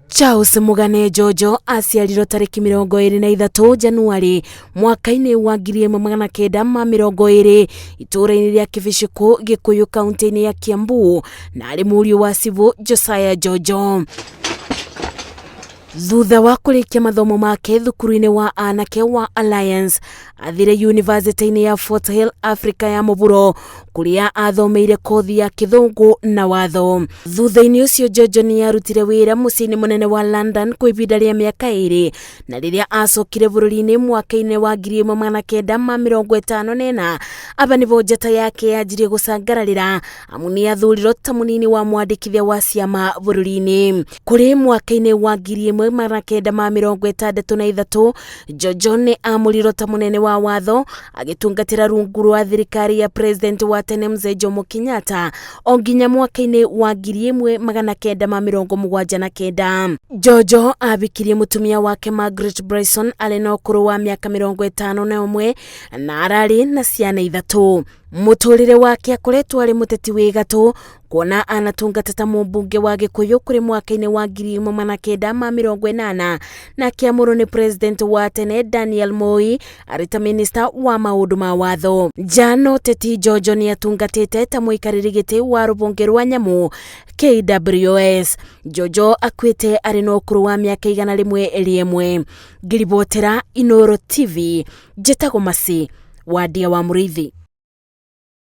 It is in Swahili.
Charles Mugane Njonjo aciarirwo tariki 23 Januari mwaka-ini wa 1920 itũra-ini ria Kibiciku Gikuyu kaunti-ini ya Kiambu na ari mũriũ wa Civil Josiah Njonjo. Thutha wa kurikia mathomo make thukuru-ini wa anake wa Alliance athire university-ini ya Fort Hill Africa ya mũburo kuria athomeire kothi ya Gĩthũngũ na watho. Thutha-ini ucio Njonjo ni arutire wira muciĩ-ini munene wa London kwa ihinda rĩa mĩaka 2 na riria acokire bũrũri-ini mwaka-ini wa 1954 aba nibo njata yake yanjirie gucangararĩra amu ni athurirwo ta munini wa mwandĩkithia wa ciama bũrũri-ini. Kuri mwaka-ini wa 1963 Njonjo ni amurirwo ta munene wa watho agitungatira rungu rwa thirikari ya president wa tene Mzee Jomo Kenyatta o nginya mwaka-ini wa 1979. Njonjo abikirie mutumia wake Margaret Bryson ari na ũkũrũ wa mĩaka 51 na arari na ciana 3. Muturire wake akoretwo ari muteti wi gatũ kuona anatungata ta mũmbunge wa Gikuyu kuri mwaka-ini wa 1980 na akiamũrwo ni president wa tene Daniel Moi ari ta minister wa maundu ma watho. Jano teti Njonjo ni atungatite ta muikariri giti wa rubunge rwa nyamu KWS. Njonjo akwite ari na ũkũrũ wa mĩaka 101. Ngiribotera Inooro TV, njĩtagwo Masi Wandia wa Mũrĩithi.